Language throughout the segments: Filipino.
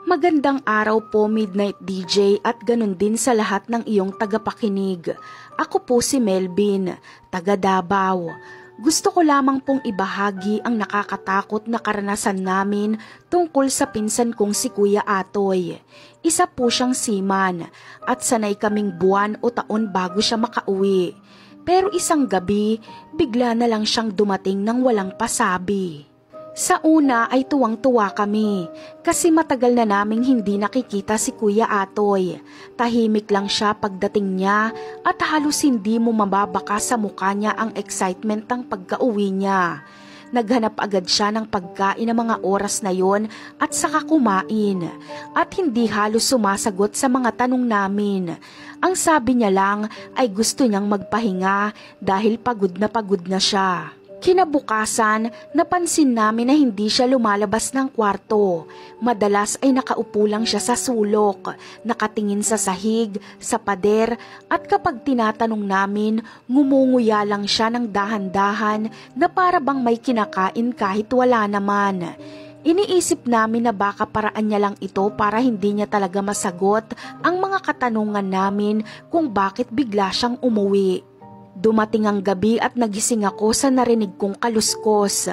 Magandang araw po Midnight DJ at ganun din sa lahat ng iyong tagapakinig. Ako po si Melvin, taga Davao. Gusto ko lamang pong ibahagi ang nakakatakot na karanasan namin tungkol sa pinsan kong si Kuya Atoy. Isa po siyang seaman at sanay kaming buwan o taon bago siya makauwi. Pero isang gabi, bigla na lang siyang dumating ng walang pasabi. Sa una ay tuwang-tuwa kami kasi matagal na naming hindi nakikita si Kuya Atoy. Tahimik lang siya pagdating niya at halos hindi mo mababaka sa mukha niya ang excitement ng pagka-uwi niya. Naghanap agad siya ng pagkain ng mga oras na yon at saka kumain at hindi halos sumasagot sa mga tanong namin. Ang sabi niya lang ay gusto niyang magpahinga dahil pagod na siya. Kinabukasan, napansin namin na hindi siya lumalabas ng kwarto. Madalas ay nakaupo lang siya sa sulok, nakatingin sa sahig, sa pader, at kapag tinatanong namin, ngumunguya lang siya ng dahan-dahan na para bang may kinakain kahit wala naman. Iniisip namin na baka paraan niya lang ito para hindi niya talaga masagot ang mga katanungan namin kung bakit bigla siyang umuwi. Dumating ang gabi at nagising ako sa narinig kong kaluskos.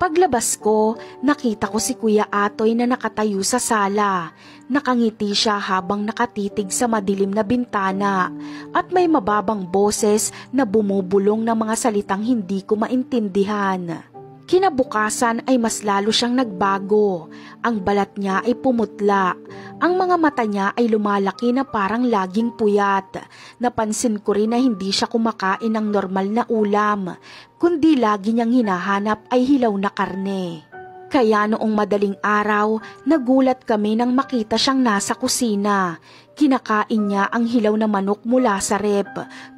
Paglabas ko, nakita ko si Kuya Atoy na nakatayo sa sala. Nakangiti siya habang nakatitig sa madilim na bintana at may mababang boses na bumubulong ng mga salitang hindi ko maintindihan. Kinabukasan ay mas lalo siyang nagbago. Ang balat niya ay pumutla. Ang mga mata niya ay lumalaki na parang laging puyat. Napansin ko rin na hindi siya kumakain ng normal na ulam, kundi lagi niyang hinahanap ay hilaw na karne. Kaya noong madaling araw, nagulat kami nang makita siyang nasa kusina. Kinakain niya ang hilaw na manok mula sa rep.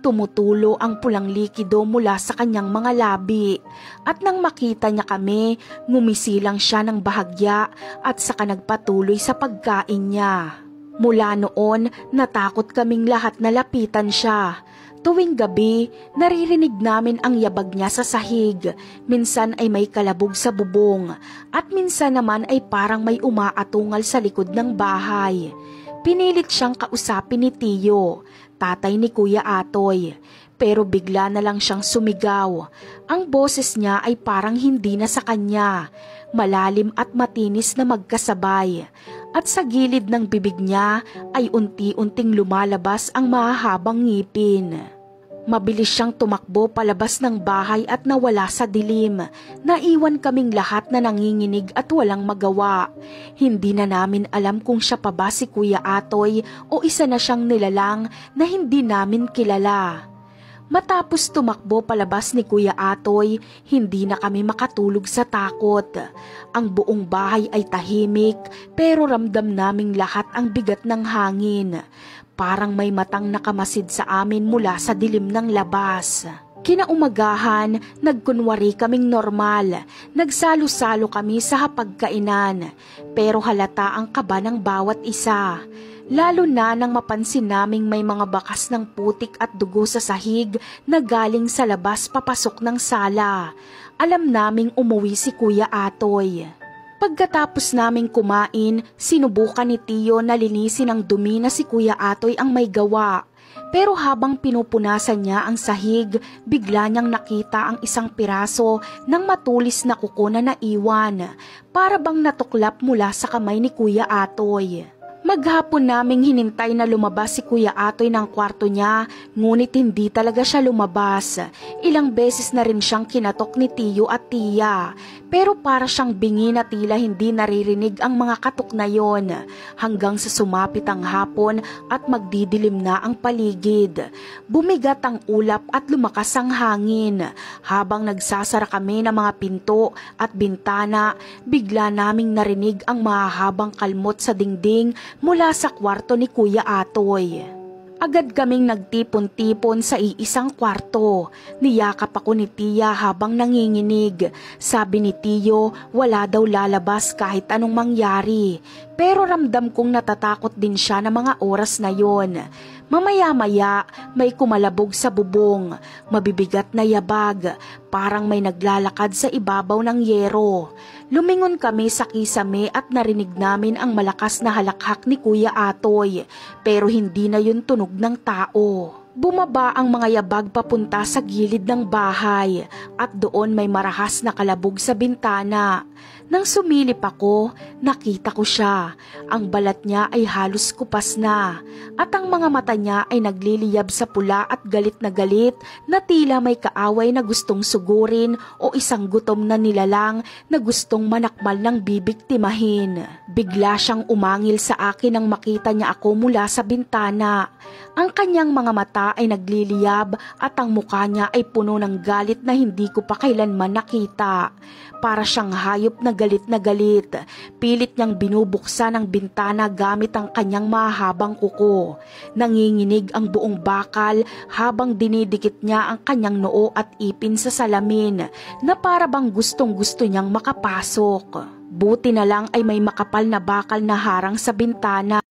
Tumutulo ang pulang likido mula sa kanyang mga labi. At nang makita niya kami, ngumisi lang siya ng bahagya at saka nagpatuloy sa pagkain niya. Mula noon, natakot kaming lahat na lapitan siya. Tuwing gabi, naririnig namin ang yabag niya sa sahig. Minsan ay may kalabog sa bubong at minsan naman ay parang may umaatungal sa likod ng bahay. Pinilit siyang kausapin ni Tiyo, tatay ni Kuya Atoy, pero bigla na lang siyang sumigaw. Ang boses niya ay parang hindi na sa kanya, malalim at matinis na magkasabay. At sa gilid ng bibig niya ay unti-unting lumalabas ang mahahabang ngipin. Mabilis siyang tumakbo palabas ng bahay at nawala sa dilim. Naiwan kaming lahat na nanginginig at walang magawa. Hindi na namin alam kung siya pa ba si Kuya Atoy o isa na siyang nilalang na hindi namin kilala. Matapos tumakbo palabas ni Kuya Atoy, hindi na kami makatulog sa takot. Ang buong bahay ay tahimik pero ramdam naming lahat ang bigat ng hangin. Parang may matang nakamasid sa amin mula sa dilim ng labas. Kinaumagahan, nagkunwari kaming normal. Nagsalo-salo kami sa hapagkainan, pero halata ang kaba ng bawat isa. Lalo na nang mapansin naming may mga bakas ng putik at dugo sa sahig na galing sa labas papasok ng sala. Alam naming umuwi si Kuya Atoy. Pagkatapos naming kumain, sinubukan ni Tiyo na linisin ng dumi na si Kuya Atoy ang may gawa. Pero habang pinupunasan niya ang sahig, bigla niyang nakita ang isang piraso ng matulis na kuko na naiwan, para bang natuklap mula sa kamay ni Kuya Atoy. Maghapon naming hinintay na lumabas si Kuya Atoy ng kwarto niya, ngunit hindi talaga siya lumabas. Ilang beses na rin siyang kinatok ni Tiyo at Tiya, pero para siyang bingi na tila hindi naririnig ang mga katok na yon, hanggang sa sumapit ang hapon at magdidilim na ang paligid. Bumigat ang ulap at lumakas ang hangin. Habang nagsasara kami ng mga pinto at bintana, bigla naming narinig ang mahahabang kalmot sa dingding mula sa kwarto ni Kuya Atoy. Agad kaming nagtipon-tipon sa iisang kwarto. Niyakap ako ni Tiya habang nanginginig. Sabi ni Tiyo, wala daw lalabas kahit anong mangyari. Pero ramdam kong natatakot din siya ng mga oras na yon. Mamaya-maya may kumalabog sa bubong, mabibigat na yabag, parang may naglalakad sa ibabaw ng yero. Lumingon kami sa kisame at narinig namin ang malakas na halakhak ni Kuya Atoy, pero hindi na yun tunog ng tao. Bumaba ang mga yabag papunta sa gilid ng bahay at doon may marahas na kalabog sa bintana. Nang sumilip ako, nakita ko siya. Ang balat niya ay halos kupas na at ang mga mata niya ay nagliliyab sa pula at galit na tila may kaaway na gustong sugurin o isang gutom na nilalang na gustong manakmal ng bibiktimahin. Bigla siyang umangil sa akin nang makita niya ako mula sa bintana. Ang kanyang mga mata ay nagliliyab at ang mukha niya ay puno ng galit na hindi ko pa kailanman nakita. Para siyang hayop na galit. Pilit niyang binubuksan ang bintana gamit ang kanyang mahabang kuko. Nanginginig ang buong bakal habang dinidikit niya ang kanyang noo at ipin sa salamin na para bang gustong-gusto niyang makapasok. Buti na lang ay may makapal na bakal na harang sa bintana.